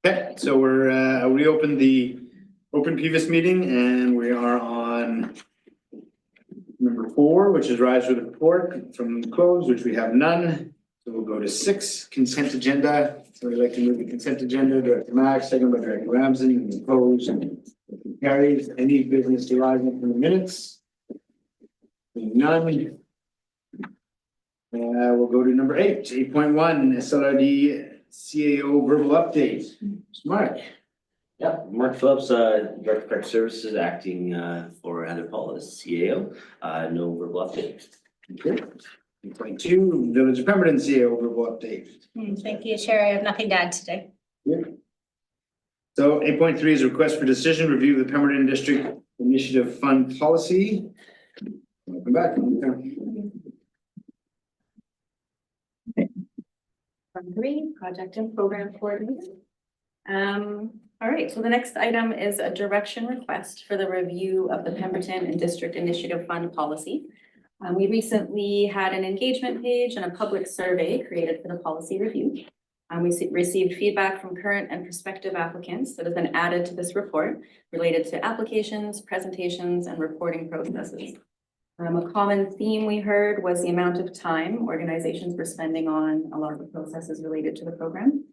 Okay, so we're reopened the open PVUS meeting and we are on number 4, which is rise with report from closed, which we have none. So we'll go to 6, consent agenda. So we'd like to move the consent agenda. Director Max, second by Director Ramsden, opposed and carries. Any business arising from the minutes? None. We'll go to number 8, 8.1, SLRD CAO verbal update. Mark. Yeah, Mark Phillips, Director of Correct Services, acting for Heather Paul as CAO. No verbal update. Okay. 8.2, Village of Pemberton CAO verbal update. Thank you, Chair. I have nothing to add today. Yeah. So 8.3 is a request for decision, review of the Pemberton District Initiative Fund Policy. Welcome back. From 3, project and program coordinator. All right, so the next item is a direction request for the review of the Pemberton and District Initiative Fund Policy. We recently had an engagement page and a public survey created for the policy review. We received feedback from current and prospective applicants that has been added to this report related to applications, presentations, and reporting processes. A common theme we heard was the amount of time organizations were spending on a lot of the processes related to the program.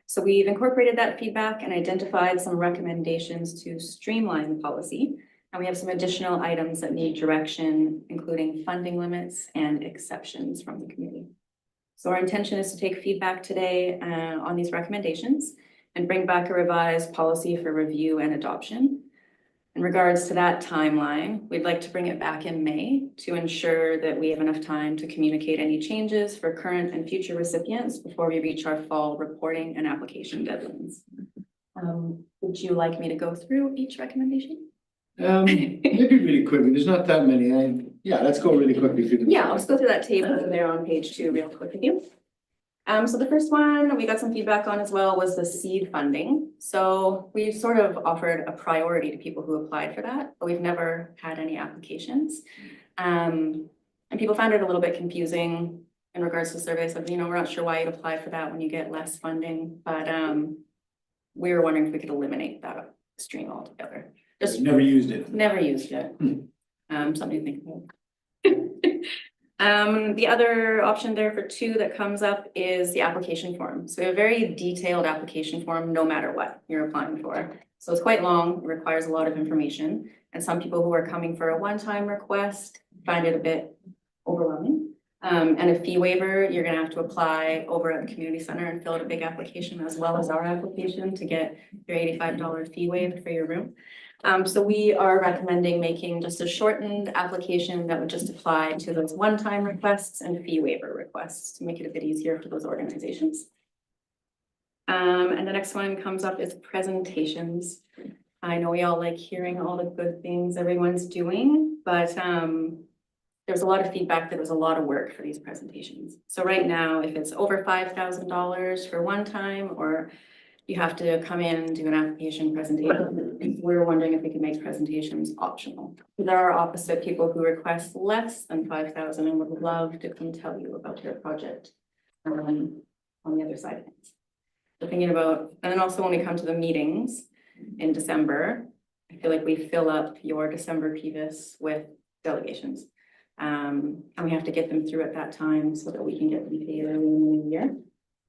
So we've incorporated that feedback and identified some recommendations to streamline the policy. And we have some additional items that need direction, including funding limits and exceptions from the committee. So our intention is to take feedback today on these recommendations and bring back a revised policy for review and adoption. In regards to that timeline, we'd like to bring it back in May to ensure that we have enough time to communicate any changes for current and future recipients before we reach our fall reporting and application deadlines. Would you like me to go through each recommendation? Maybe really quickly. There's not that many. Yeah, let's go really quickly through them. Yeah, I'll just go through that table there on page 2 real quick with you. So the first one we got some feedback on as well was the seed funding. So we've sort of offered a priority to people who applied for that, but we've never had any applications. And people found it a little bit confusing in regards to surveys of, we're not sure why you'd apply for that when you get less funding, but we were wondering if we could eliminate that stream altogether. Just never used it. Never used it. Something to think about. The other option there for 2 that comes up is the application form. So a very detailed application form, no matter what you're applying for. So it's quite long, it requires a lot of information. And some people who are coming for a one-time request find it a bit overwhelming. And a fee waiver, you're gonna have to apply over at the community center and fill out a big application as well as our application to get your $85 fee waived for your room. So we are recommending making just a shortened application that would just apply to those one-time requests and fee waiver requests to make it a bit easier for those organizations. And the next one comes up is presentations. I know we all like hearing all the good things everyone's doing, but there's a lot of feedback that there's a lot of work for these presentations. So right now, if it's over $5,000 for one time, or you have to come in and do an application presentation, we're wondering if we can make presentations optional. There are opposite people who request less than 5,000 and would love to come tell you about their project on the other side of things. So thinking about, and then also when we come to the meetings in December, I feel like we fill up your December PVUS with delegations. And we have to get them through at that time so that we can get them paid early in the new year.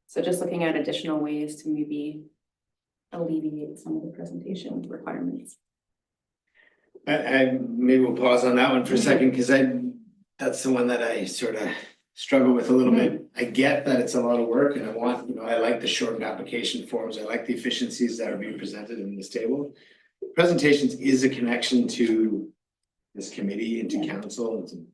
So just looking at additional ways to maybe alleviate some of the presentation requirements. And maybe we'll pause on that one for a second because that's the one that I sort of struggle with a little bit. I get that it's a lot of work and I like the shortened application forms. I like the efficiencies that are being presented in this table. Presentations is a connection to this committee and to council and to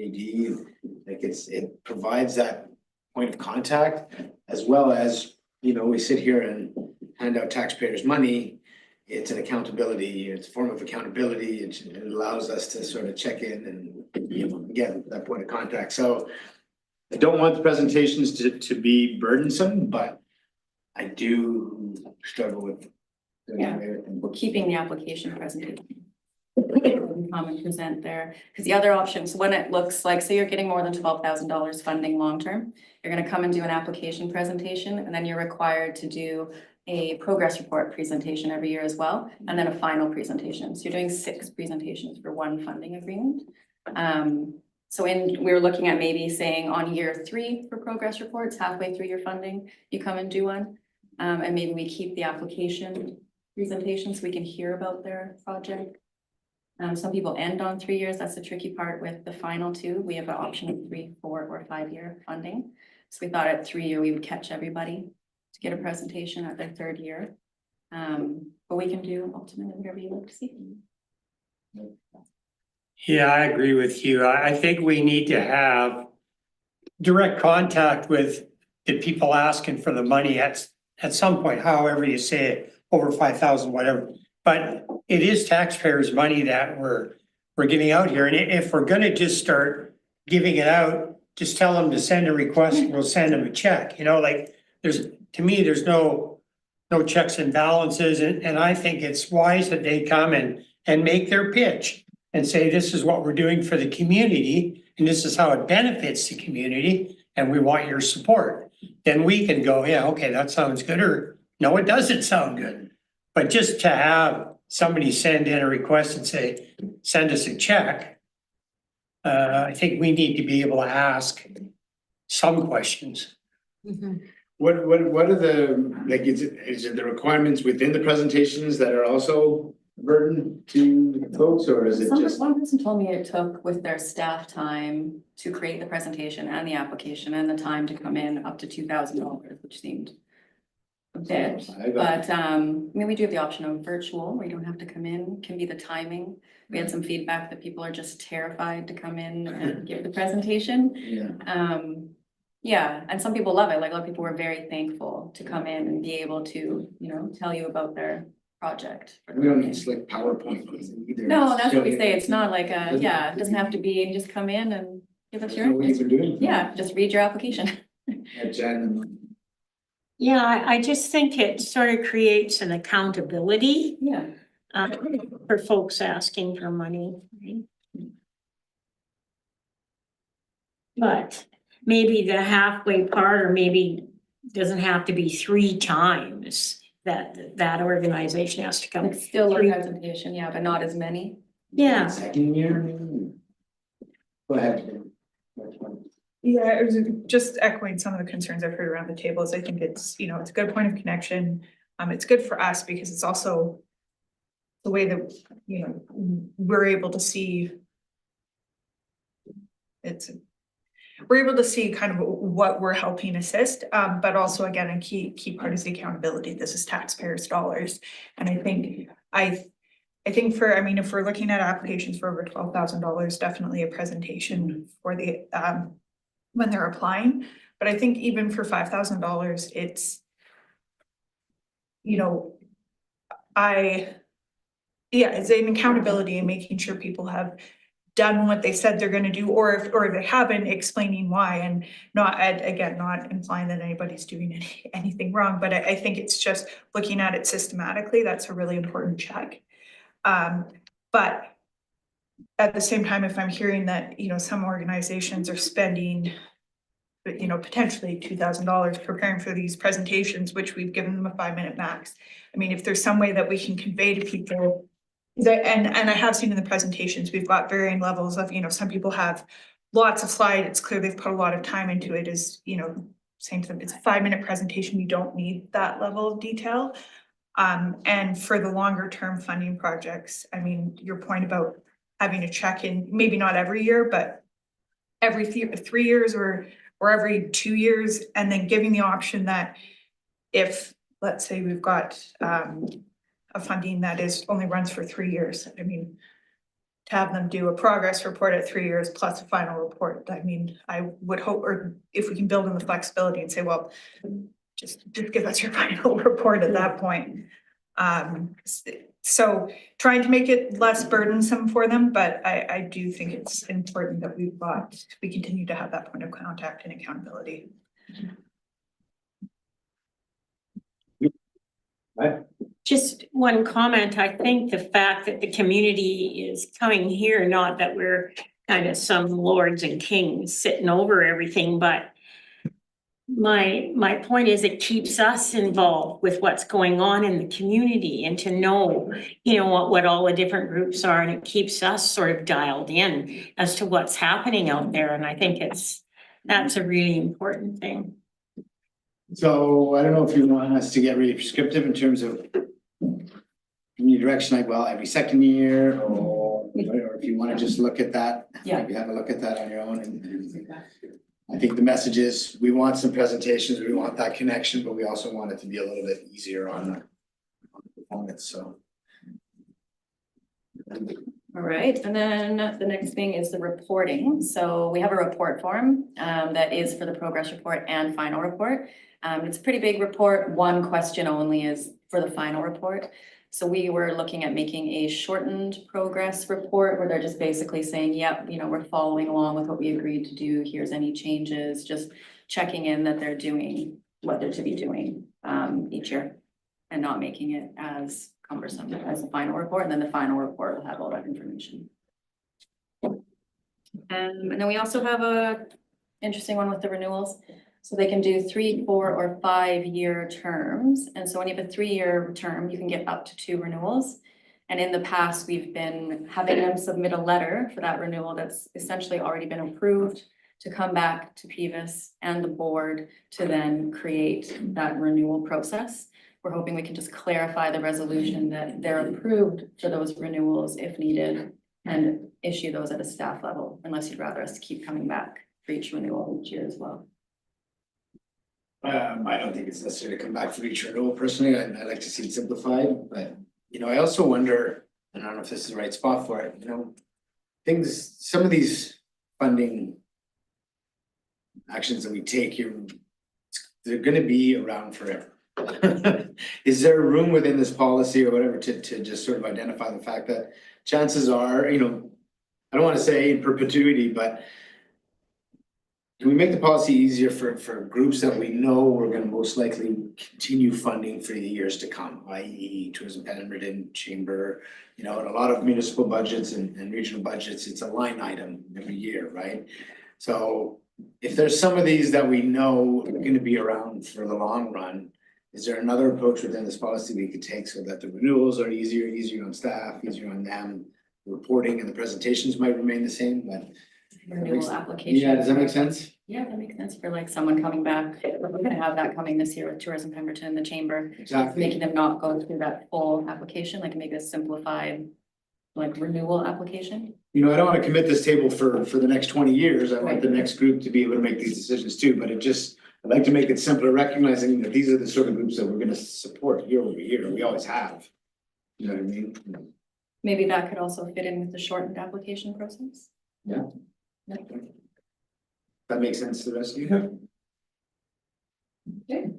EAD. Like it provides that point of contact, as well as, we sit here and hand out taxpayers' money. It's an accountability, it's a form of accountability. It allows us to sort of check in and, again, that point of contact. So I don't want the presentations to be burdensome, but I do struggle with We're keeping the application presentation come and present there. Because the other options, when it looks like, say you're getting more than $12,000 funding long-term, you're gonna come and do an application presentation, and then you're required to do a progress report presentation every year as well, and then a final presentation. So you're doing 6 presentations for one funding agreement. So we were looking at maybe saying on year 3 for progress reports, halfway through your funding, you come and do one. And maybe we keep the application presentation so we can hear about their project. Some people end on 3 years. That's the tricky part with the final 2. We have an option of 3, 4, or 5-year funding. So we thought at 3-year, we would catch everybody to get a presentation at their 3rd year. But we can do ultimately whatever you like to see. Yeah, I agree with you. I think we need to have direct contact with the people asking for the money at some point, however you say it, over 5,000, whatever. But it is taxpayers' money that we're giving out here. And if we're gonna just start giving it out, just tell them to send a request and we'll send them a check. You know, like to me, there's no checks and balances. And I think it's wise that they come and make their pitch and say, this is what we're doing for the community, and this is how it benefits the community, and we want your support. Then we can go, yeah, okay, that sounds good, or no, it doesn't sound good. But just to have somebody send in a request and say, send us a check, I think we need to be able to ask some questions. What are the, like, is it the requirements within the presentations that are also a burden to folks, or is it just? One person told me it took with their staff time to create the presentation and the application and the time to come in up to $2,000, which seemed a bit. But I mean, we do have the option of virtual, where you don't have to come in, can be the timing. We had some feedback that people are just terrified to come in and give the presentation. Yeah. Yeah, and some people love it. Like a lot of people were very thankful to come in and be able to, you know, tell you about their project. We don't need like PowerPoint either. No, that's what we say. It's not like a, yeah, it doesn't have to be, you just come in and give us your. What you've been doing. Yeah, just read your application. At Jen. Yeah, I just think it sort of creates an accountability Yeah. for folks asking for money. But maybe the halfway part, or maybe doesn't have to be 3 times that organization has to come. It's still a 3 presentation, yeah, but not as many. Yeah, Second year, maybe? Go ahead. Yeah, it was just echoing some of the concerns I've heard around the tables. I think it's, you know, it's a good point of connection. It's good for us because it's also the way that, you know, we're able to see. We're able to see kind of what we're helping assist, but also again, a key part is the accountability. This is taxpayers' dollars. And I think for, I mean, if we're looking at applications for over $12,000, definitely a presentation for the, when they're applying. But I think even for $5,000, it's, you know, it's an accountability and making sure people have done what they said they're gonna do, or if they haven't, explaining why, and not implying that anybody's doing anything wrong, but I think it's just looking at it systematically. That's a really important check. But at the same time, if I'm hearing that, you know, some organizations are spending, you know, potentially $2,000 preparing for these presentations, which we've given them a 5-minute max. I mean, if there's some way that we can convey to people that, and I have seen in the presentations, we've got varying levels of, you know, some people have lots of slides. It's clear they've put a lot of time into it, is, you know, saying to them, it's a 5-minute presentation. You don't need that level of detail. And for the longer term funding projects, I mean, your point about having a check-in, maybe not every year, but every 3 years or every 2 years, and then giving the option that if, let's say we've got a funding that only runs for 3 years, I mean, to have them do a progress report at 3 years plus a final report, I mean, I would hope, or if we can build in the flexibility and say, well, just give us your final report at that point. So trying to make it less burdensome for them, but I do think it's important that we continue to have that point of contact and accountability. Just one comment, I think the fact that the community is coming here, not that we're kind of some lords and kings sitting over everything, but my point is it keeps us involved with what's going on in the community and to know, you know, what all the different groups are, and it keeps us sort of dialed in as to what's happening out there, and I think that's a really important thing. So I don't know if you want us to get really prescriptive in terms of any direction, like, well, every second year, or if you wanna just look at that. Yeah. Maybe have a look at that on your own, and I think the message is, we want some presentations, we want that connection, but we also want it to be a little bit easier on the performance, so. All right, and then the next thing is the reporting. So we have a report form that is for the progress report and final report. It's a pretty big report. One question only is for the final report. So we were looking at making a shortened progress report where they're just basically saying, yep, you know, we're following along with what we agreed to do. Here's any changes, just checking in that they're doing what they're to be doing each year and not making it as cumbersome as the final report. And then the final report will have all that information. And then we also have a interesting one with the renewals. So they can do 3, 4, or 5-year terms. And so when you have a 3-year term, you can get up to 2 renewals. And in the past, we've been having them submit a letter for that renewal that's essentially already been approved to come back to PVUS and the board to then create that renewal process. We're hoping we can just clarify the resolution that they're approved for those renewals if needed and issue those at a staff level, unless you'd rather us keep coming back for each renewal each year as well. I don't think it's necessary to come back for each renewal personally. I'd like to see it simplified, but, you know, I also wonder, and I don't know if this is the right spot for it, you know, some of these funding actions that we take here, they're gonna be around forever. Is there room within this policy or whatever to just sort of identify the fact that chances are, you know, I don't wanna say in perpetuity, but can we make the policy easier for groups that we know we're gonna most likely continue funding for the years to come, i.e. Tourism Edmonton, Chamber, you know, and a lot of municipal budgets and regional budgets, it's a line item every year, right? So if there's some of these that we know are gonna be around for the long run, is there another approach within this policy we could take so that the renewals are easier on staff, easier on them? The reporting and the presentations might remain the same, but. Renewal application. Yeah, does that make sense? Yeah, that makes sense for like someone coming back. We're gonna have that coming this year with Tourism Pemberton, the Chamber, Exactly. making them not go through that full application, like maybe a simplified like renewal application. You know, I don't wanna commit this table for the next 20 years. I want the next group to be able to make these decisions too, but I'd like to make it simpler, recognizing that these are the sort of groups that we're gonna support year over year. We always have. You know what I mean? Maybe that could also fit in with the shortened application process. Yeah. That makes sense to the rest of you? Okay.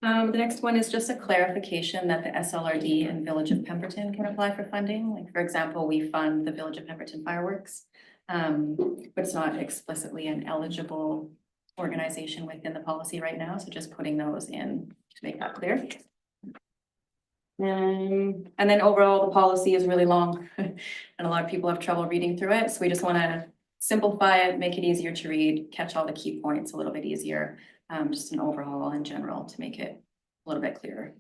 The next one is just a clarification that the SLRD and Village of Pemberton can apply for funding. Like, for example, we fund the Village of Pemberton fireworks. But it's not explicitly an eligible organization within the policy right now, so just putting those in to make that clear. And then overall, the policy is really long and a lot of people have trouble reading through it, so we just want to simplify it, make it easier to read, catch all the key points a little bit easier. Just an overhaul in general to make it a little bit clearer.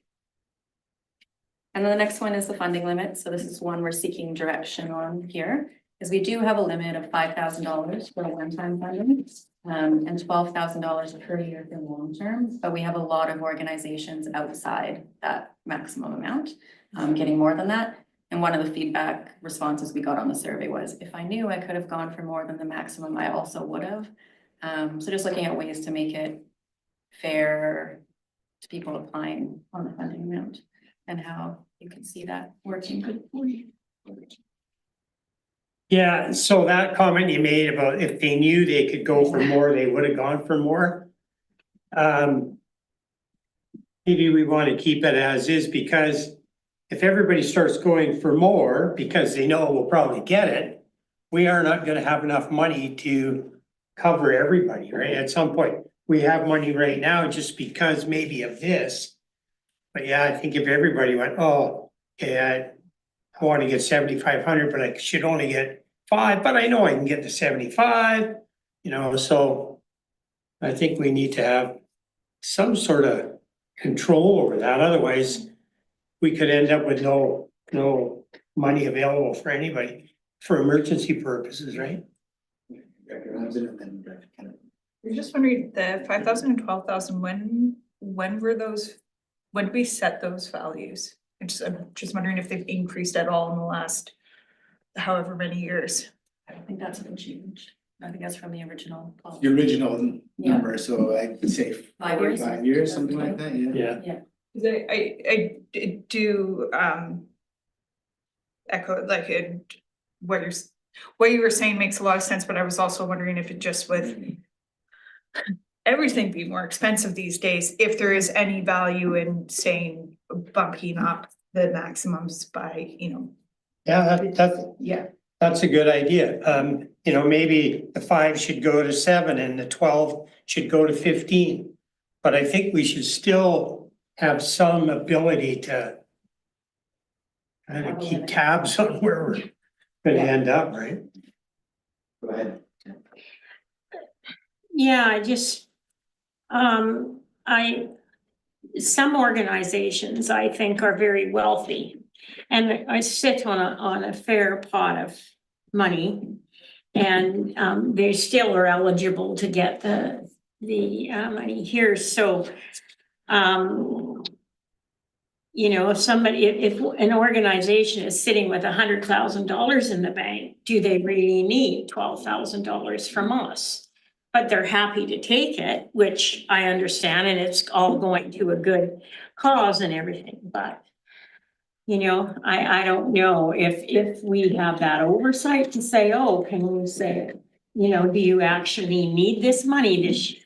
And then the next one is the funding limit. So this is one we're seeking direction on here, is we do have a limit of $5,000 for one-time funding and $12,000 per year for long-term, but we have a lot of organizations outside that maximum amount, getting more than that. And one of the feedback responses we got on the survey was, if I knew I could have gone for more than the maximum, I also would have. So just looking at ways to make it fair to people applying on the funding amount and how you can see that working good for you. Yeah, so that comment you made about if they knew they could go for more, they would have gone for more. Maybe we want to keep it as is, because if everybody starts going for more because they know we'll probably get it, we are not going to have enough money to cover everybody, right? At some point, we have money right now just because maybe of this, But yeah, I think if everybody went, oh, yeah, I want to get 7,500, but I should only get 5, but I know I can get to 75, so I think we need to have some sort of control over that. Otherwise, we could end up with no money available for anybody for emergency purposes, right? We're just wondering, the 5,000 and 12,000. When were those, when did we set those values? I'm just wondering if they've increased at all in the last however many years. I think that's been changed. I think that's from the original. The original Yeah. number, so I'd say 5 years. 5 years, something like that, yeah. Yeah. 'Cause I do echo like what you were saying makes a lot of sense, but I was also wondering if it just with everything being more expensive these days, if there is any value in saying bumping up the maximums by, Yeah, yeah. that's a good idea. Maybe the 5 should go to 7 and the 12 should go to 15. But I think we should still have some ability to kind of keep tabs on where we're gonna end up, right? Go ahead. Yeah, some organizations I think are very wealthy. And I sit on a fair pot of money. And they still are eligible to get the money here, so. If an organization is sitting with $100,000 in the bank, do they really need $12,000 from us? But they're happy to take it, which I understand, and it's all going to a good cause and everything, but. I don't know if we have that oversight to say, oh, can we say, do you actually need this money this year?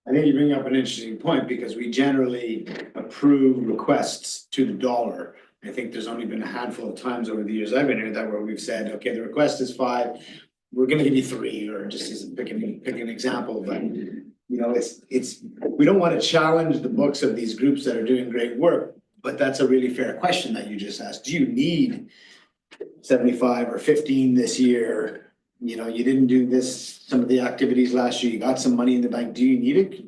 I think you bring up an interesting point because we generally approve requests to the dollar. I think there's only been a handful of times over the years I've been here that where we've said, okay, the request is 5, we're gonna give you 3, or just as pick an example, but it's we don't want to challenge the books of these groups that are doing great work, but that's a really fair question that you just asked. Do you need 75 or 15 this year? You didn't do some of the activities last year, you got some money in the bank, do you need it?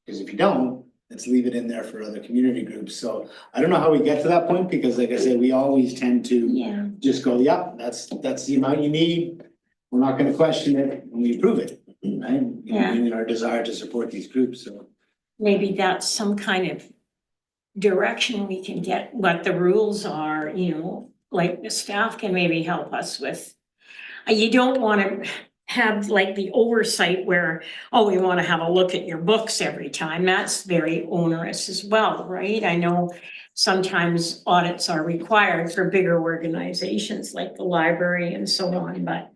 Because if you don't, let's leave it in there for other community groups. So I don't know how we get to that point, because like I say, we always tend to just go, yeah, that's the amount you need. We're not gonna question it when we approve it, right? In our desire to support these groups, so. Maybe that's some kind of direction we can get, what the rules are, like the staff can maybe help us with. You don't want to have like the oversight where, oh, we want to have a look at your books every time. That's very onerous as well, right? I know sometimes audits are required for bigger organizations like the library and so on, but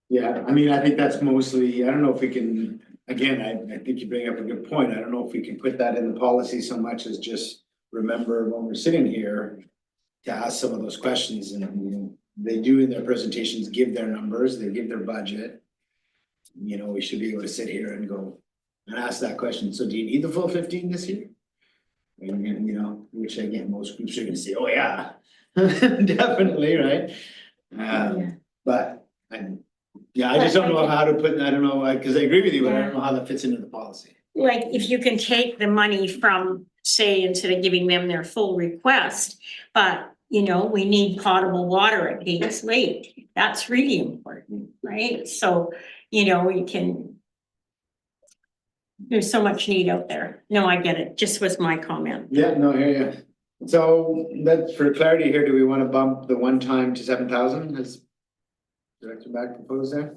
Yeah, I think that's mostly, I don't know if we can, again, I think you bring up a good point. I don't know if we can put that in the policy so much as just remember when we're sitting here to ask some of those questions, and they do in their presentations give their numbers, they give their budget. We should be able to sit here and go and ask that question. So do you need the full 15 this year? And which again, most groups are gonna say, oh yeah, definitely, right? But I just don't know how to put, I don't know, because I agree with you, but I don't know how that fits into the policy. like if you can take the money from, say, instead of giving them their full request, but we need potable water at Gates Lake. That's really important, right? So, we can. There's so much need out there. No, I get it. Just was my comment. Yeah, no, yeah. So that's for clarity here, do we want to bump the one time to 7,000 as Director Back proposed there?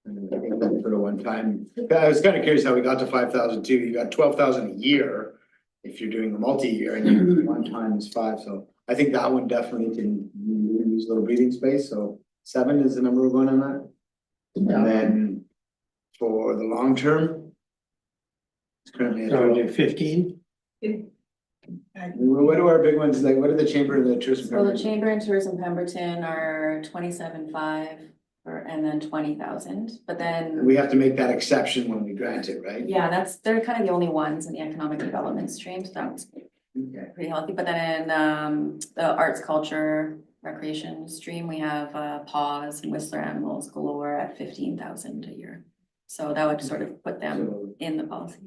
I think that's for the one time. I was kind of curious how we got to 5,000 too. You got 12,000 a year if you're doing the multi-year, and you one time is 5. So I think that one definitely can use a little breathing space. So 7 is the number we're going on that. And then for the long term, it's currently at 15. What are our big ones, like what are the Chamber and the Tourism? So the Chamber and Tourism Pemberton are 27.5, and then 20,000, but then. We have to make that exception when we grant it, right? Yeah, they're kind of the only ones in the economic development stream, so that was Okay. pretty healthy, but then in the arts, culture, recreation stream, we have Paws and Whistler Animals galore at 15,000 a year. So that would sort of put them So, in the policy.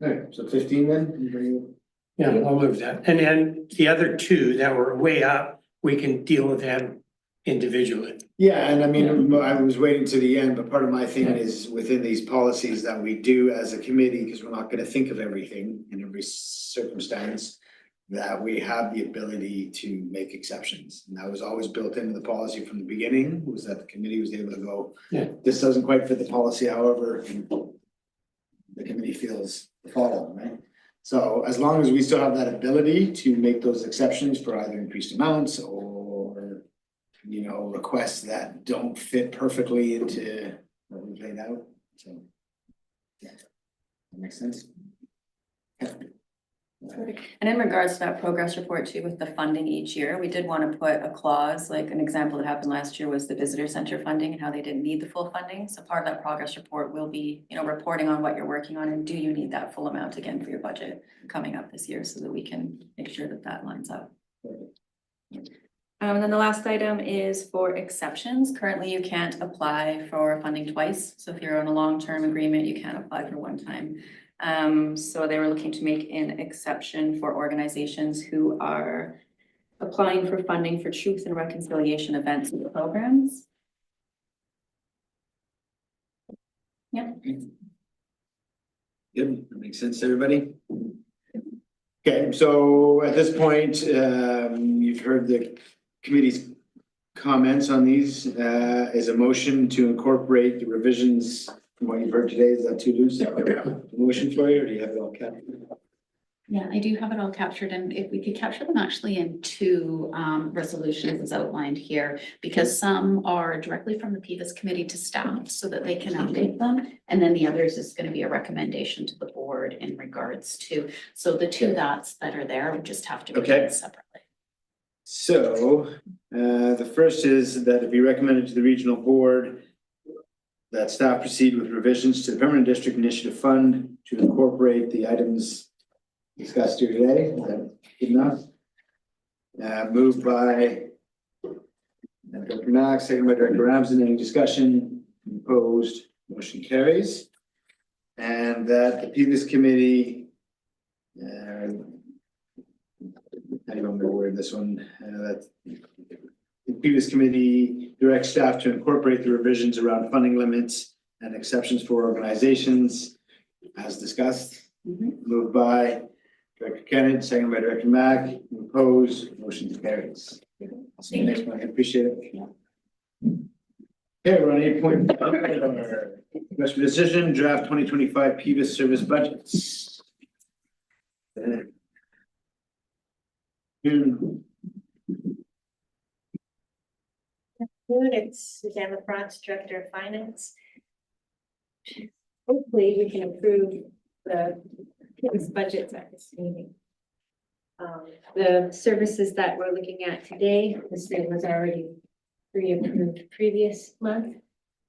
alright, so 15 then? Yeah, I'll move that. And then the other two that were way up, we can deal with them individually. Yeah, and I mean, I was waiting to the end, but part of my thing is within these policies that we do as a committee, because we're not gonna think of everything in every circumstance, that we have the ability to make exceptions. And that was always built into the policy from the beginning, was that the committee was able to go, Yeah. this doesn't quite fit the policy, however, the committee feels the following, right? So as long as we still have that ability to make those exceptions for either increased amounts or, you know, requests that don't fit perfectly into what we've laid out, so. Yeah, that makes sense. And in regards to that progress report too, with the funding each year, we did want to put a clause, like an example that happened last year was the visitor center funding and how they didn't need the full funding. So part of that progress report will be, you know, reporting on what you're working on and do you need that full amount again for your budget coming up this year so that we can make sure that that lines up. And then the last item is for exceptions. Currently, you can't apply for funding twice. So if you're on a long-term agreement, you can't apply for one time. So they were looking to make an exception for organizations who are applying for funding for truth and reconciliation events and programs. Yep. Good, that makes sense to everybody? Okay, so at this point, you've heard the committee's comments on these, is a motion to incorporate the revisions from what you've heard today, is that too loose? Motion for you, or do you have it all captured? Yeah, I do have it all captured, and if we could capture them actually in two resolutions as outlined here, because some are directly from the PVUS committee to staff so that they can update them. And then the others is going to be a recommendation to the board in regards to, so the two dots that are there would just have to be done separately. So, the first is that it be recommended to the regional board that staff proceed with revisions to the Permanent District Initiative Fund to incorporate the items discussed here today. Is that good enough? Moved by Director Knox, second by Director Ramsden. Any discussion? Opposed? Motion carries. And that the PVUS committee, how do you want me to word this one? That the PVUS committee directs staff to incorporate the revisions around funding limits and exceptions for organizations as discussed. Moved by Director Kennedy, second by Director Mack. Opposed, motion carries. I'll see you next month. I appreciate it. Okay, we're on 8.5. Request for decision, draft 2025 PVUS service budgets. It's Suzanne LaFrance, Director of Finance. Hopefully, we can approve this budget at this meeting. The services that we're looking at today, the state was already pre-approved previous month,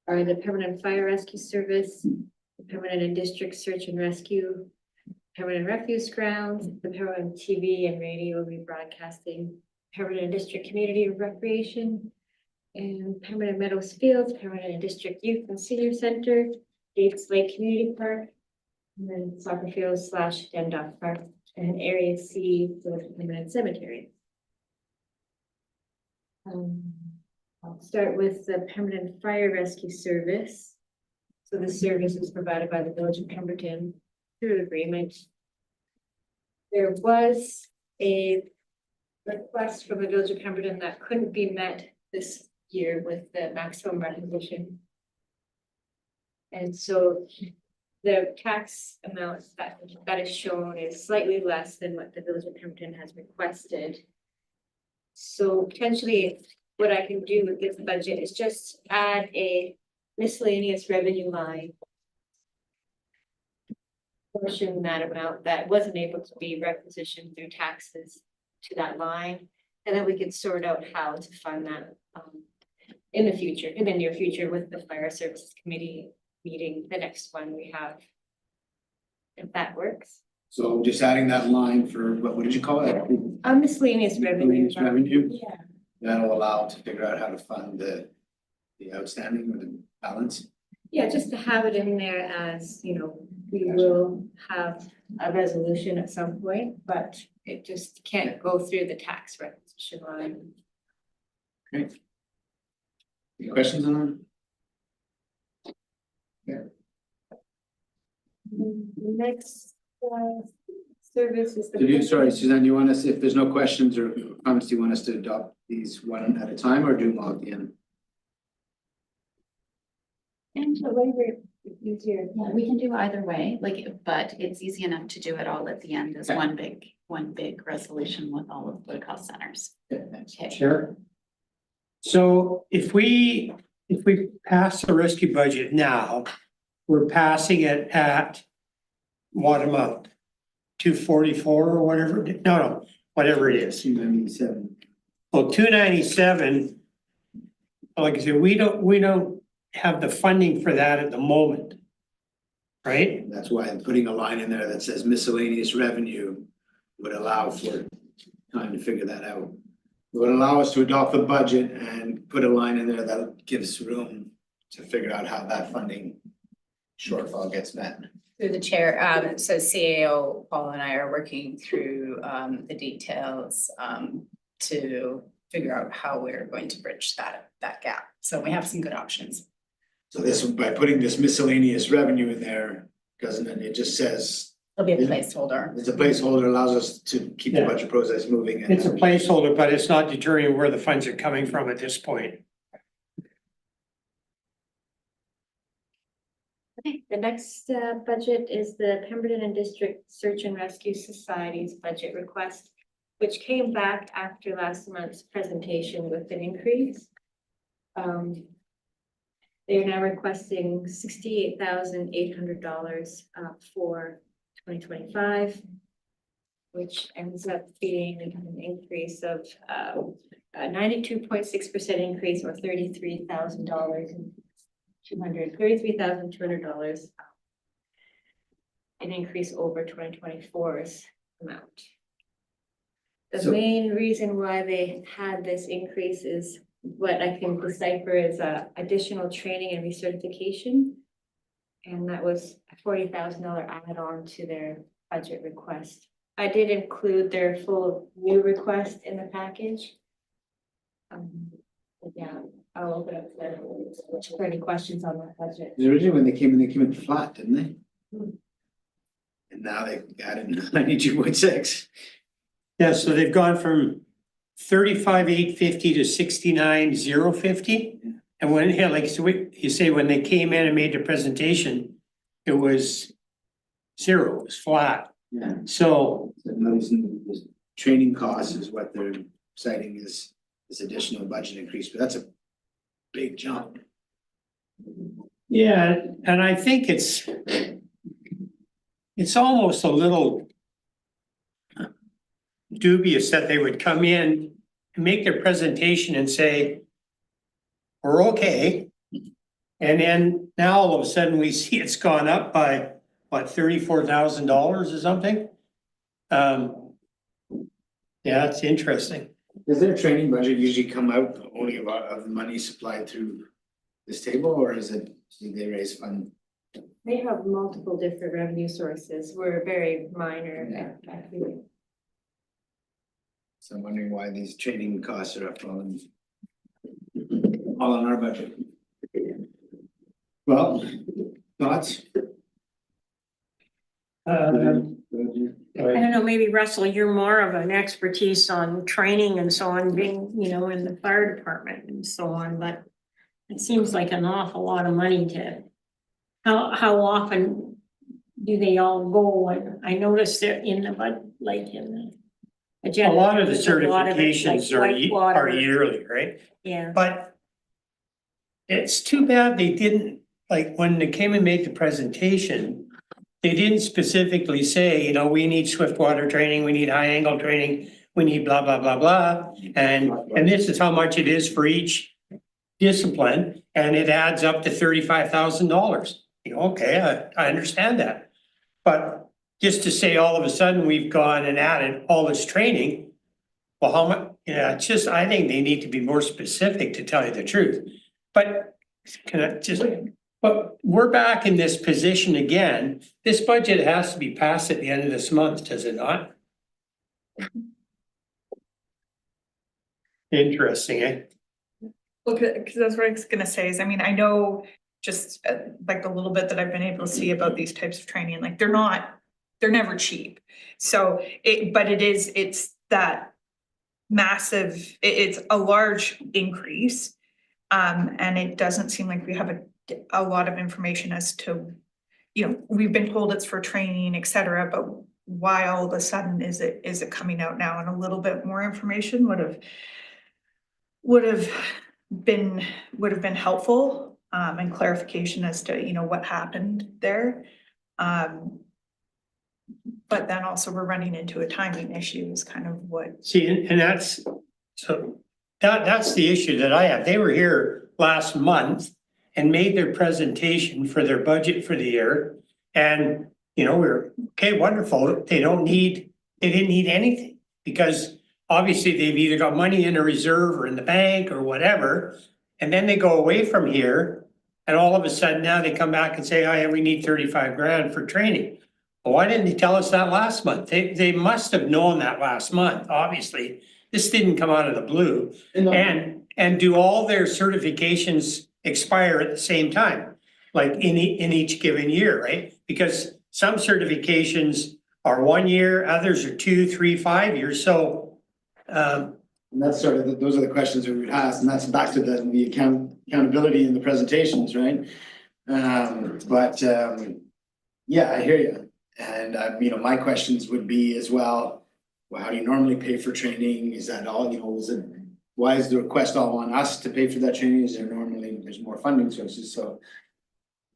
are the Permanent Fire Rescue Service, the Permanent and District Search and Rescue, Permanent Refuse Grounds, the Permanent TV and radio rebroadcasting, Permanent District Community Recreation, and Permanent Meadows Fields, Permanent District Youth and Senior Center, Gates Lake Community Park, and then soccer field / Dundalk Park, and Area C for the Permanent Cemetery. I'll start with the Permanent Fire Rescue Service. So the service is provided by the Village of Pemberton through agreement. There was a request from the Village of Pemberton that couldn't be met this year with the maximum requisition. And so the tax amount that is shown is slightly less than what the Village of Pemberton has requested. So potentially what I can do with this budget is just add a miscellaneous revenue line. Portion that amount that wasn't able to be requisitioned through taxes to that line. And then we could sort out how to fund that in the future, in the near future with the fire services committee meeting, the next one we have. If that works. So just adding that line for, what did you call it? Miscellaneous revenue. Miscellaneous revenue, Yeah. that'll allow to figure out how to fund the outstanding or the balance. Yeah, just to have it in there as, you know, we will have a resolution at some point, but it just can't go through the tax requisition line. Great. Any questions on that? Next, service is the. Did you, sorry, Suzanne, you want us, if there's no questions or comments, do you want us to adopt these one at a time or do them all at the end? And the waiver is easier. Yeah, we can do either way, but it's easy enough to do it all at the end as Okay. one big resolution with all of the cost centers. Yeah, thanks. Okay. Sure. So if we pass the rescue budget now, we're passing it at what amount? 244 or whatever, no, whatever it is. 297. Well, 297, like I said, we don't have the funding for that at the moment. Right? That's why I'm putting a line in there that says miscellaneous revenue would allow for time to figure that out. It would allow us to adopt the budget and put a line in there that gives room to figure out how that funding shortfall gets met. Through the chair, so CAO, Paul and I are working through the details to figure out how we're going to bridge that gap. So we have some good options. So this, by putting this miscellaneous revenue in there, doesn't it, it just says, It'll be a placeholder. it's a placeholder, allows us to keep the Yeah. budget process moving. and- It's a placeholder, but it's not determining where the funds are coming from at this point. Okay, the next budget is the Pemberton and District Search and Rescue Society's budget request, which came back after last month's presentation with an increase. They're now requesting $68,800 for 2025, which ends up being an increase of a 92.6% increase, or $33,200, an increase over 2024's amount. The So- main reason why they had this increase is what I can decipher is additional training and recertification. And that was a $40,000 add-on to their budget request. I did include their full new request in the package. But yeah, I'll open up for any questions on that budget. Originally, when they came in flat, didn't they? And now they've added 92.6. Yeah, so they've gone from 35,850 to 69,050. And when, yeah, like, so you say when they came in and made the presentation, it was zero, it was flat. Yeah. So, So noticing the training costs is what they're citing as this additional budget increase, but that's a big jump. yeah, and I think it's almost a little dubious that they would come in and make their presentation and say, we're okay. And then now all of a sudden we see it's gone up by, what, $34,000 or something? Yeah, it's interesting. Does their training budget usually come out only of the money supplied through this table, or is it, do they raise fund? They have multiple different revenue sources. We're very minor. actually. So I'm wondering why these training costs are up all on our budget. Well, thoughts? I don't know, maybe Russell, you're more of an expertise on training and so on, being, you know, in the fire department and so on, but it seems like an awful lot of money to, how often do they all go? And I noticed that in the, like in the A agenda. lot of the there's a lot of it, like certifications Whitewater. are yearly, right? Yeah, But it's too bad they didn't, like, when they came and made the presentation, they didn't specifically say, you know, we need swift water training, we need high angle training, we need blah, blah, blah, blah. And this is how much it is for each discipline and it adds up to $35,000. You know, okay, I understand that. But just to say all of a sudden we've gone and added all this training, well, how much, it's just, I think they need to be more specific, to tell you the truth. But can I just, but we're back in this position again. This budget has to be passed at the end of this month, does it not? Interesting, eh? Look, because that's what I was gonna say is, I mean, I know just like the little bit that I've been able to see about these types of training, like they're never cheap. So but it's that massive, it's a large increase. And it doesn't seem like we have a lot of information as to, you know, we've been told it's for training, et cetera, but why all of a sudden is it coming out now? And a little bit more information would have been helpful, and clarification as to, you know, what happened there. But then also we're running into a timing issue is kind of what. See, and that's, so that's the issue that I have. They were here last month and made their presentation for their budget for the year. And, you know, we're, okay, wonderful. They didn't need anything because obviously they've either got money in a reserve or in the bank or whatever. And then they go away from here and all of a sudden now they come back and say, oh yeah, we need 35 grand for training. Well, why didn't they tell us that last month? They must have known that last month, obviously. This didn't come out of the blue. And do all their certifications expire at the same time? Like in each given year, right? Because some certifications are 1 year, others are 2, 3, 5 years. So And that's sort of, those are the questions that we would ask, and that's back to the accountability in the presentations, right? Yeah, I hear you. And you know, my questions would be as well, how do you normally pay for training? Is that all, you know, why is the request all on us to pay for that training? Is there normally, there's more funding sources, so.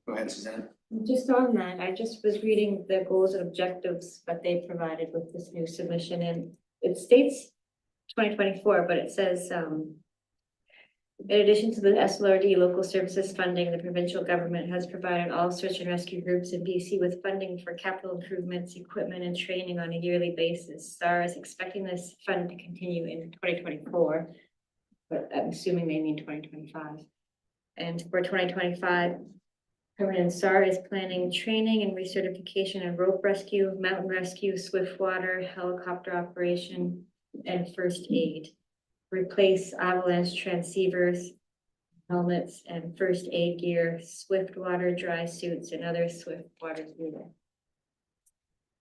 Go ahead, Suzanne. Just on that, I just was reading the goals and objectives that they provided with this new submission, and it states 2024, but it says, in addition to the SLRD local services funding, the provincial government has provided all search and rescue groups in BC with funding for capital improvements, equipment, and training on a yearly basis. SAR is expecting this fund to continue in 2024, but I'm assuming they mean 2025. And for 2025, Permanent SAR is planning training and recertification of rope rescue, mountain rescue, swift water, helicopter operation, and first aid. Replace avalanche transceivers, helmets, and first aid gear, swift water dry suits, and other swift water gear.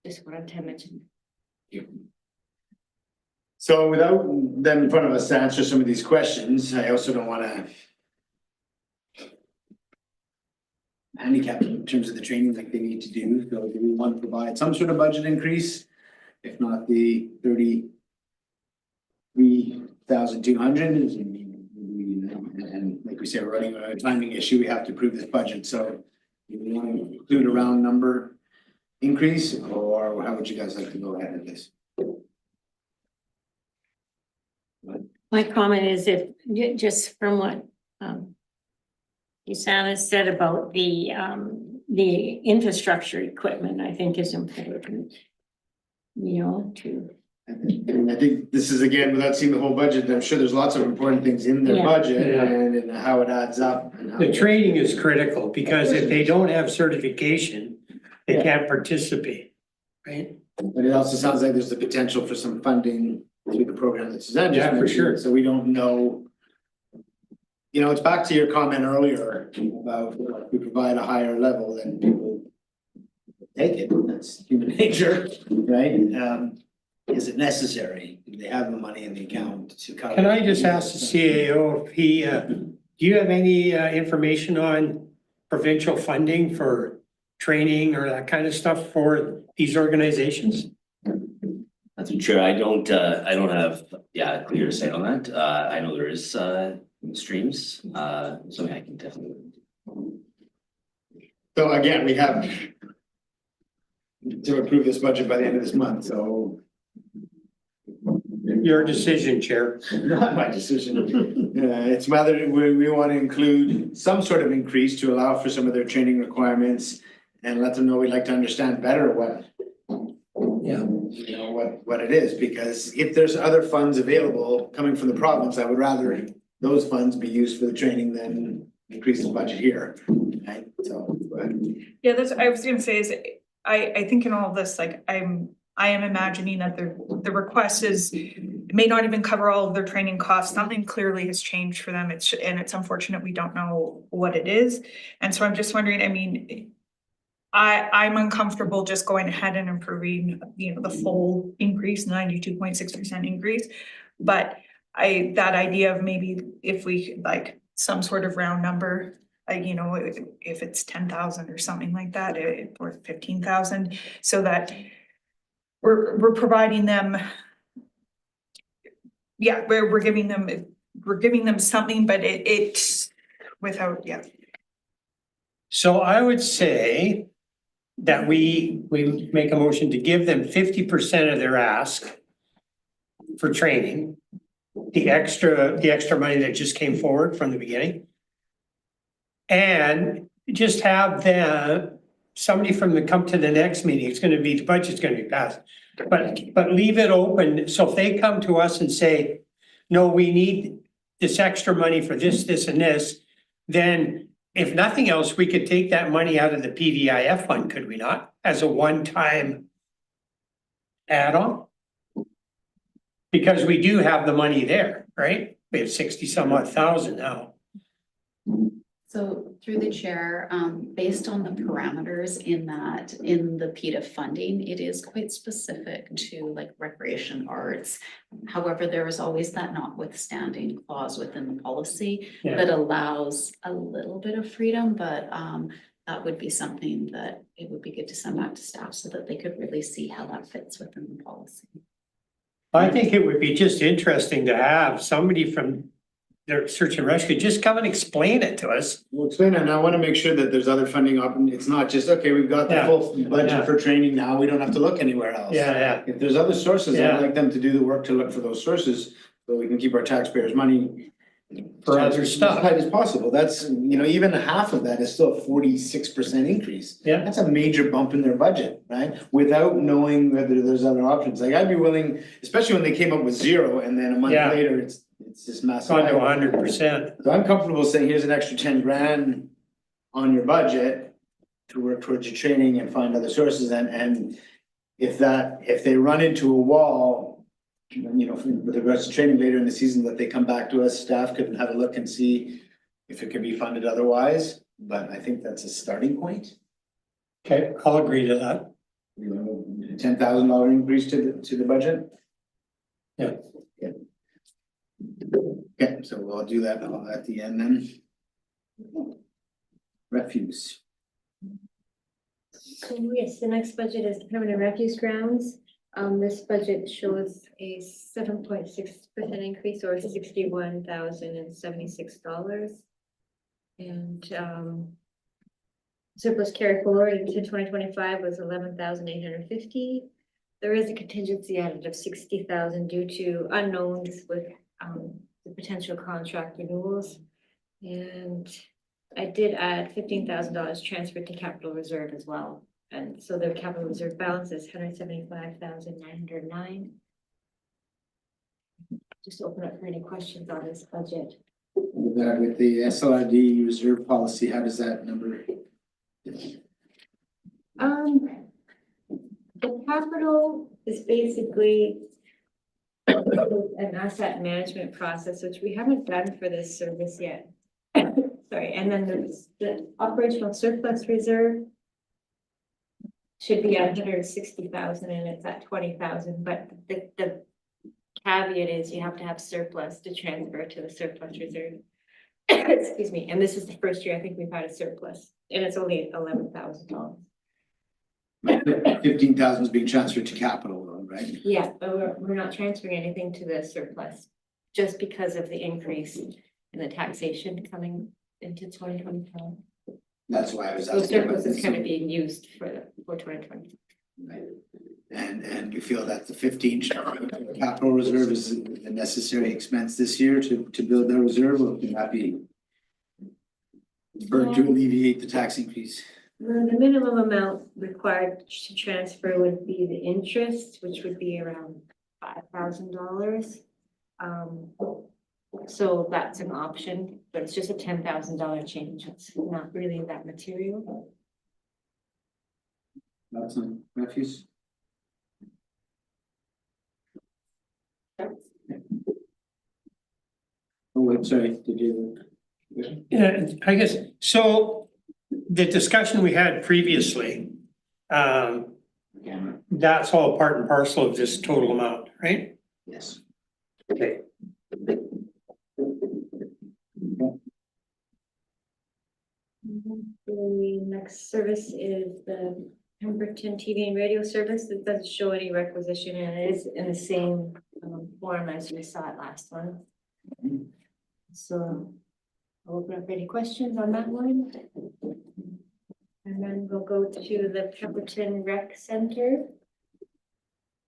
Just wanted to mention. So without them in front of us to answer some of these questions, I also don't want to handicap in terms of the training like they need to do. So do we want to provide some sort of budget increase? If not the 33,200, and like we said, we're running a timing issue. We have to approve this budget. So do we want to include a round number increase, or how would you guys like to go ahead with this? My comment is if, just from what Usana said about the infrastructure equipment, I think is important. You know, to. And I think this is, again, without seeing the whole budget, I'm sure there's lots of important things in their Yeah. budget Yeah. and how it adds up. And how the training is critical because if they don't have certification, they can't participate, right? But it also sounds like there's the potential for some funding through the program that Suzanne just Yeah, for mentioned. sure. So we don't know. You know, it's back to your comment earlier about if we provide a higher level, then people take it. That's human nature, right? Is it necessary? Do they have the money in the account to cover? Can I just ask the CAO if he, do you have any information on provincial funding for training or that kind of stuff for these organizations? That's sure. I don't have, a clear sight on that. I know there is, streams, so I can definitely. So again, we have to approve this budget by the end of this month, so. Your decision, Chair. Not my decision. It's whether we want to include some sort of increase to allow for some of their training requirements and let them know we'd like to understand better what, Yeah. you know, what it is, because if there's other funds available coming from the province, I would rather those funds be used for the training than increase the budget here, right? So, but Yeah, that's, I was gonna say is, I think in all of this, like, I am imagining that the request is, it may not even cover all of their training costs, nothing clearly has changed for them, and it's unfortunate we don't know what it is. And so I'm just wondering, I mean, I'm uncomfortable just going ahead and approving, you know, the full increase, 92.6% increase. But that idea of maybe if we like some sort of round number, you know, if it's 10,000 or something like that, or 15,000, so that we're providing them. Yeah, we're giving them something, but it's without, yeah. So I would say that we make a motion to give them 50% of their ask for training. The extra money that just came forward from the beginning. And just have somebody from come to the next meeting, the budget's gonna be passed. But leave it open, so if they come to us and say, no, we need this extra money for this and this, then if nothing else, we could take that money out of the PVIF fund, could we not, as a one-time add-on? Because we do have the money there, right? We have 60-some odd thousand now. So through the chair, based on the parameters in the PETA funding, it is quite specific to like recreation arts. However, there is always that notwithstanding clause within the policy that allows a little bit of freedom, but that would be something that it would be good to send back to staff so that they could really see how that fits within the policy. I think it would be just interesting to have somebody from their search and rescue just come and explain it to us. we'll explain it, and I want to make sure that there's other funding it's not just, okay, we've got the Yeah. full budget Yeah. for training now, we don't have to look anywhere else. Yeah. If there's other sources, Yeah. I'd like them to do the work to look for those sources, so we can keep our taxpayers' money For other stuff. as tight as possible. That's, you know, even half of that is still a 46% increase. Yeah. That's a major bump in their budget, right? Without knowing whether there's other options. Like, I'd be willing, especially when they came up with zero and then a month Yeah. later, it's this massive. Gone to hike. 100%. So I'm comfortable saying, here's an extra 10 grand on your budget to work towards your training and find other sources, and if they run into a wall, you know, with regards to training later in the season, that they come back to us, staff could have a look and see if it could be funded otherwise, but I think that's a starting point. Okay, I'll agree to that. You know, $10,000 increase to the budget. Yeah. Okay, so we'll do that at the end then. Refuse. So yes, the next budget is permanent refuse grounds. This budget shows a 7.6% increase, or $61,076. And surplus carry forward into 2025 was 11,850. There is a contingency added of 60,000 due to unknowns with the potential contract renewals. And I did add $15,000 transferred to capital reserve as well. And so their capital reserve balance is 175,909. Just open up for any questions on this budget. With the SLRD reserve policy, how does that number? The capital is basically an asset management process, which we haven't done for this service yet. Sorry, and then there's the operational surplus reserve should be at 160,000 and it's at 20,000, but the caveat is you have to have surplus to transfer to the surplus reserve. Excuse me, and this is the first year I think we've had a surplus, and it's only $11,000. 15,000 is being transferred to capital, though, right? Yeah, but we're not transferring anything to the surplus, just because of the increase in the taxation coming into 2025. That's why I was So asking. surplus is kind of being used for 2020. Right. And we feel that the 15 capital reserve is a necessary expense this year to build that reserve, we'll be happy to alleviate the tax increase. The minimum amount required to transfer would be the interest, which would be around $5,000. So that's an option, but it's just a $10,000 change. It's not really that material. That's on refuse. Oh, I'm sorry, did you? Yeah, I guess, so the discussion we had previously, that's all part and parcel of this total amount, right? Yes. Okay. The next service is the Pemberton TV and radio service. It doesn't show any requisition and it is in the same form as you saw it last one. So I'll open up any questions on that one. And then we'll go to the Pemberton Rec Center.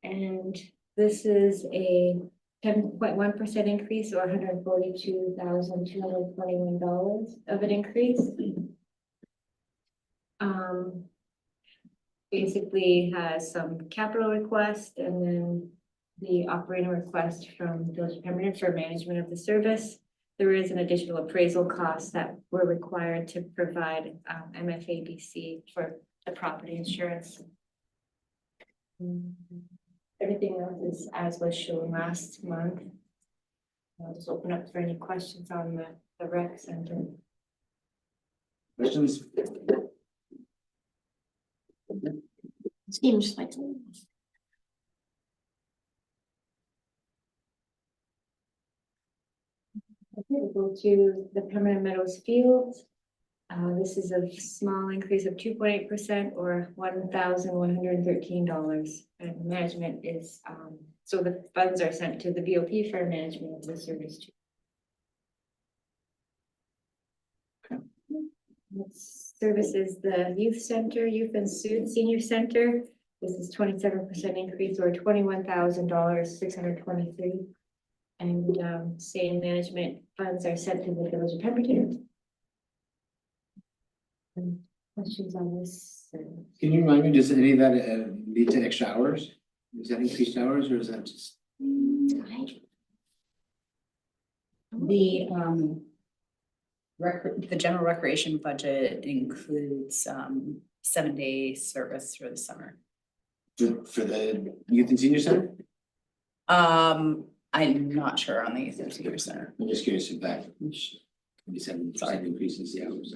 And this is a 10.1% increase or $142,221 of an increase. Basically has some capital request and then the operating request from the Village of Pemberton for management of the service. There is an additional appraisal cost that we're required to provide MFABC for the property insurance. Everything else is as was shown last month. I'll just open up for any questions on the rec center. Questions? Seems like. Okay, we'll go to the Pemberton Meadows Fields. This is a small increase of 2.8% or $1,113. And management is, so the funds are sent to the VOP for management of the service too. Next service is the youth center, youth and senior center. This is 27% increase or $21,623. And same management funds are sent to the Village of Pemberton. Questions on this? Can you remind me, does any of that lead to extra hours? Is that increased hours or is that just? The general recreation budget includes 7-day service for the summer. For the youth and senior center? I'm not sure on the youth and senior center. I'm just curious if that, 27% increases the hours.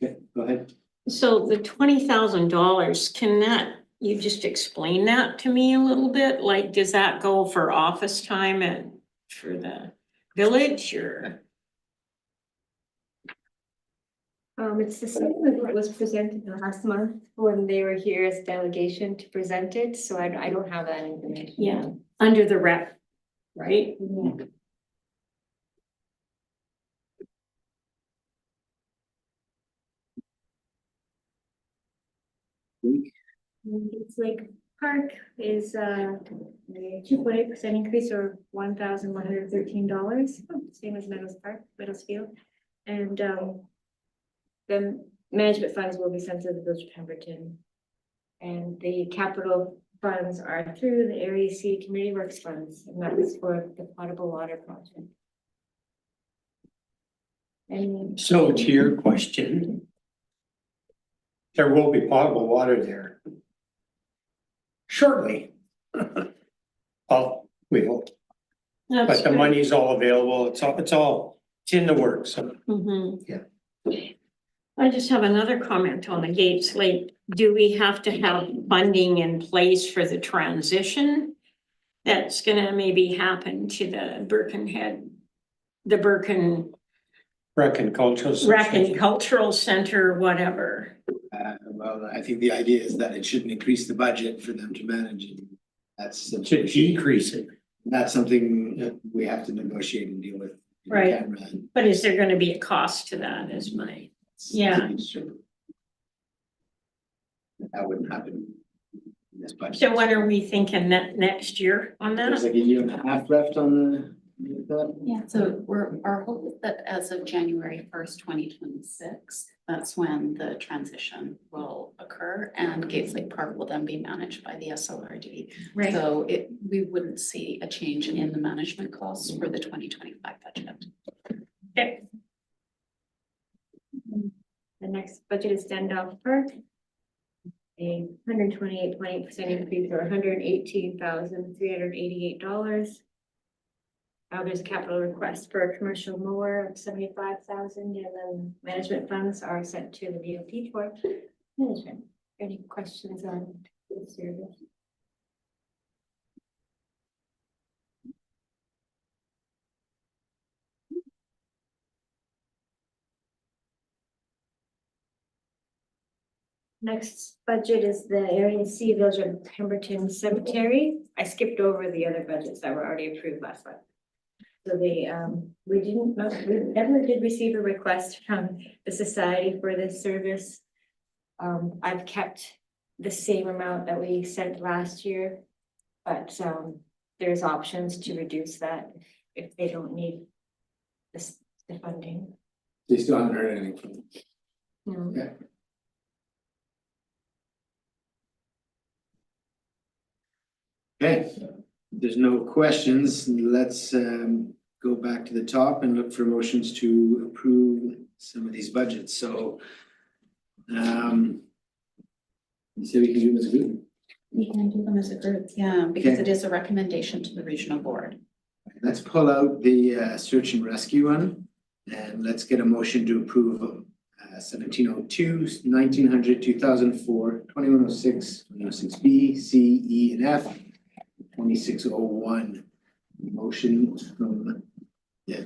Okay, go ahead. So the $20,000, can that, you just explain that to me a little bit? Like, does that go for office time and for the village or? It's the same as what was presented last month when they were here as delegation to present it, so I don't have that information. Yeah, under the rec, right? Yeah. It's like Park is a 2.8% increase or $1,113, same as Meadows Park, Meadowsfield. And the management funds will be sent to the Village of Pemberton. And the capital funds are through the Area C Community Works funds, and that is for the potable water project. And So to your question, there will be potable water there shortly. Well, we hope, but the money's all available. It's in the works. So Yeah. I just have another comment on the gates. Like, do we have to have funding in place for the transition? That's gonna maybe happen to the Birkenhead, the Birken Rec and Cultural. Rec and Cultural Center, whatever. Well, I think the idea is that it shouldn't increase the budget for them to manage it. That's To decrease it. That's something that we have to negotiate and deal with. Right. Camera. But is there gonna be a cost to that is my, yeah. That wouldn't happen. this budget. So when are we thinking that next year on There's that? like a year and a half left on the. Yeah, so our hope is that as of January 1st, 2026, that's when the transition will occur and Gates Lake Park will then be managed by the SLRD. Right. So we wouldn't see a change in the management costs for the 2025 budget. Okay. The next budget is Dundalk Park. A 128.8% increase or $118,388. There's a capital request for a commercial mower of 75,000 and then management funds are sent to the DOT for management. Any questions on this service? Next budget is the Area C Village of Pemberton Cemetery. I skipped over the other budgets that were already approved last month. So we never did receive a request from the society for this service. I've kept the same amount that we sent last year, but there's options to reduce that if they don't need the funding. They still haven't heard anything from them. No. Yeah. Okay, if there's no questions, let's go back to the top and look for motions to approve some of these budgets, so. You say we can do this as a group? We can do them as a group, yeah, because it is a recommendation to the regional board. Let's pull out the search and rescue one, and let's get a motion to approve 1702, 1900, 2004, 2106, 2106B, C, E, and F, 2601. Motion from,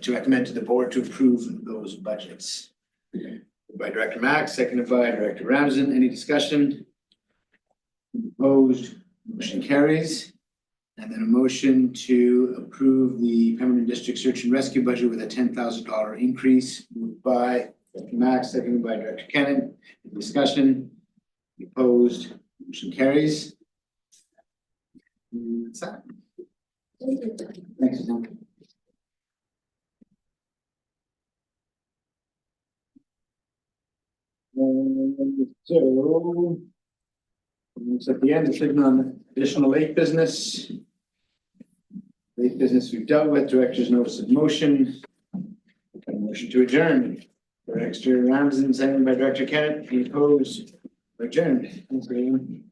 to recommend to the board to approve those budgets. By Director Mack, seconded by Director Ramsden. Any discussion? Opposed? Motion carries. And then a motion to approve the Pemberton District Search and Rescue budget with a $10,000 increase. Moved by Director Mack, seconded by Director Cannon. Any discussion? Opposed? Motion carries. That's that. Thanks. So. It's at the end, decision on additional lake business. Lake business we've dealt with, director's notice of motion. A motion to adjourn. Director Ramsden, seconded by Director Kennett. Any opposed? Adjourned. Thanks, everyone.